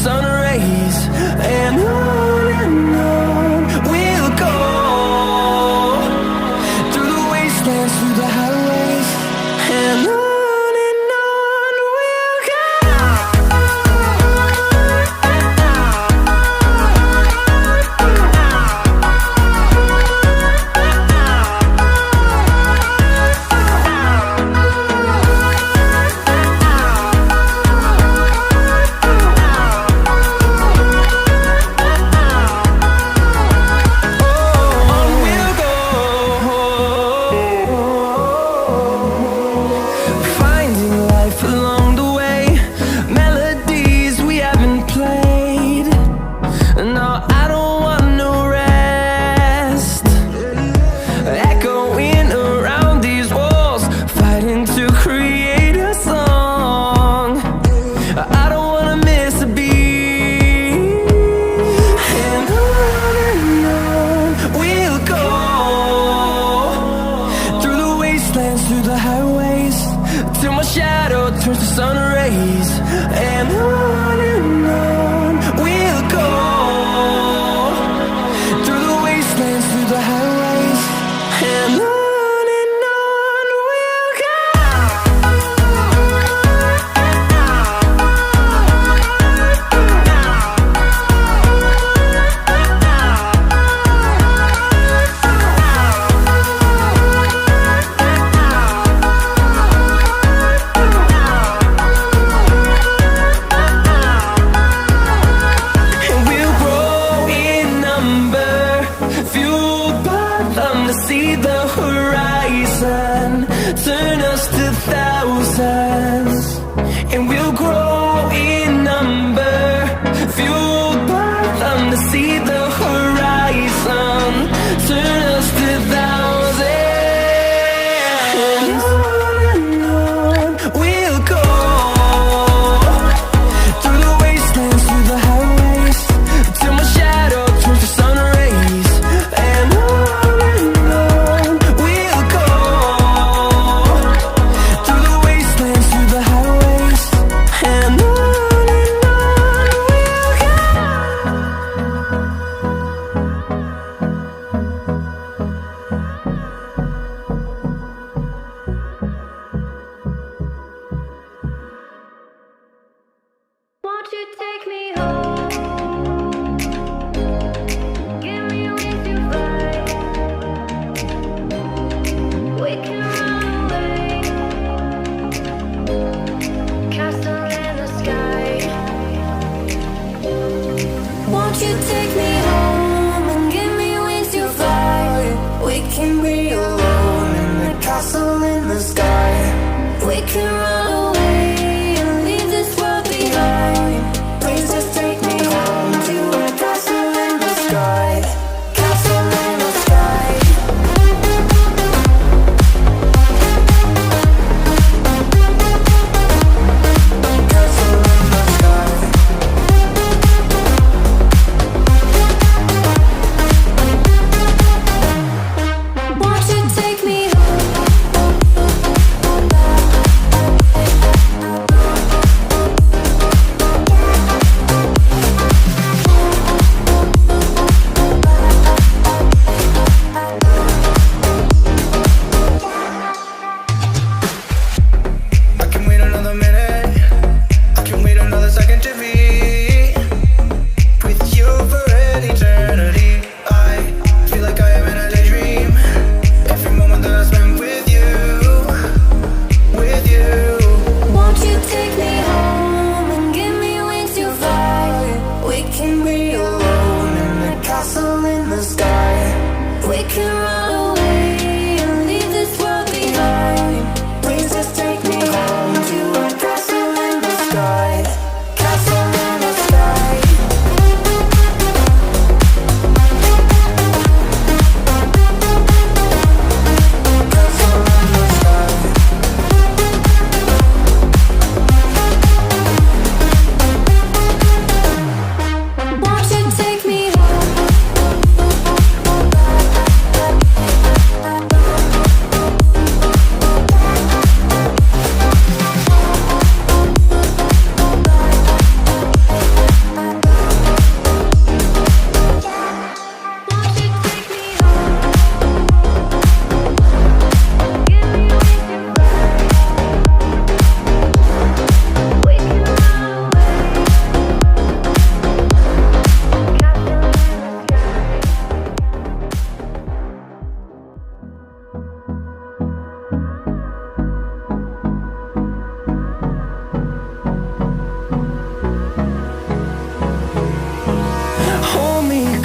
sun rays, and on we'll go, through the wastelands, through the highways, and on we'll go. Through the highways, till my shadow turns to sun rays, and on we'll go, through the wastelands, through the highways, and on we'll go. See the horizon turn us to thousands, and we'll grow in number, fueled by them to see the horizon turn us to thousands, and on we'll go, through the wastelands, through the highways, till my shadow turns to sun rays, and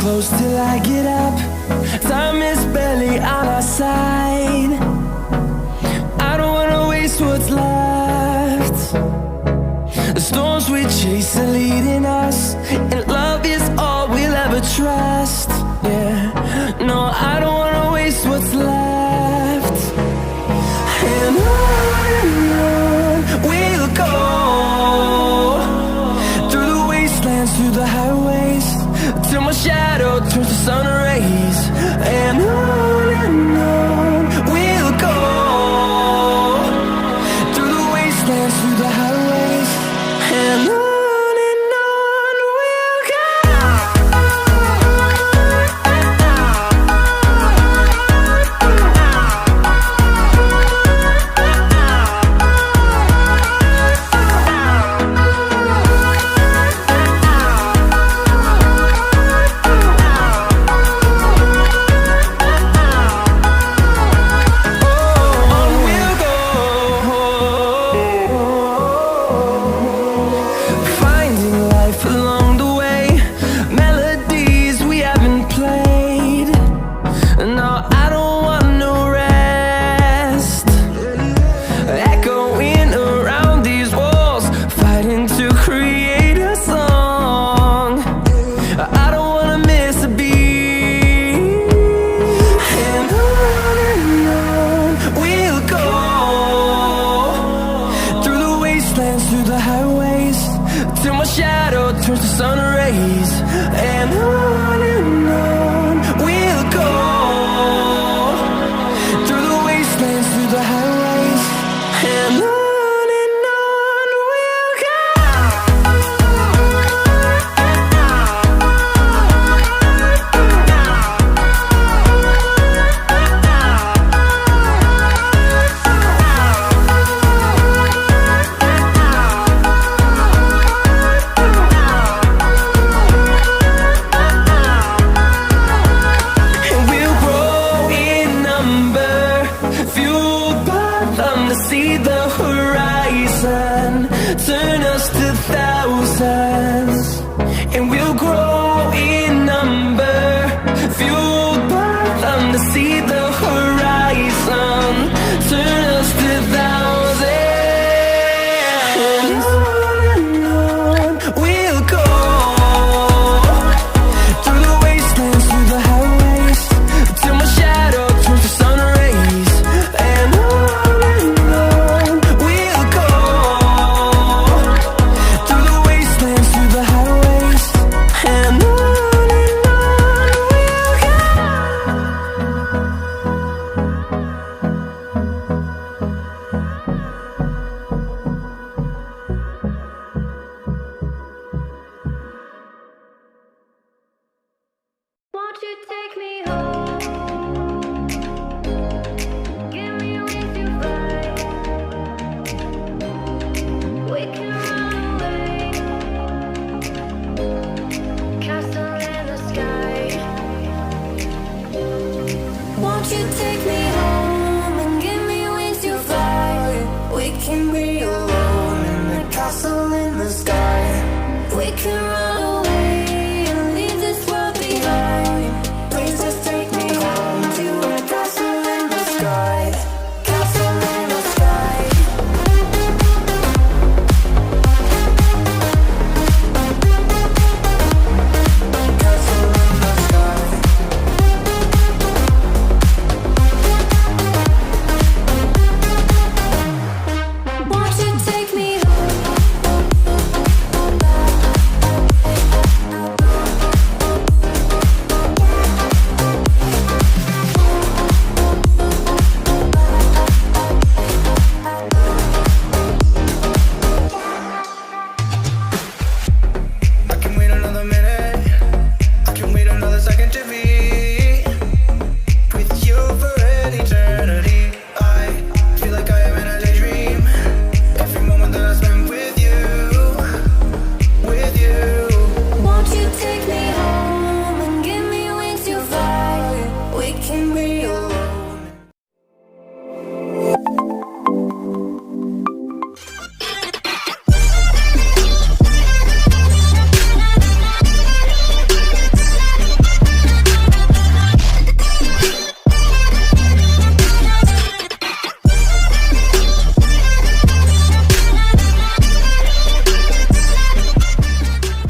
close till I get up. Time is barely on our side. I don't wanna waste what's left. The storms we chase are leading us, and love is all we'll ever trust. Yeah, no, I don't wanna waste what's left. And on we'll go, through the wastelands, through the highways, till my shadow turns to sun rays. And on we'll go, through the wastelands, through the highways, and on we'll go. Turns to sun rays, and on we'll go, through the wastelands, through the highways, and on we'll go. See the horizon, turn us to thousands, and we'll grow in number, fueled by them to see the horizon, turn us to thousands. And on we'll go, through the wastelands, through the highways, till my shadow turns to sun rays. And won't you take me home? Give me wings to fly. We can run away. Castle in the sky. Won't you take me home and give me wings to fly? We can be alone in the castle in the sky. We can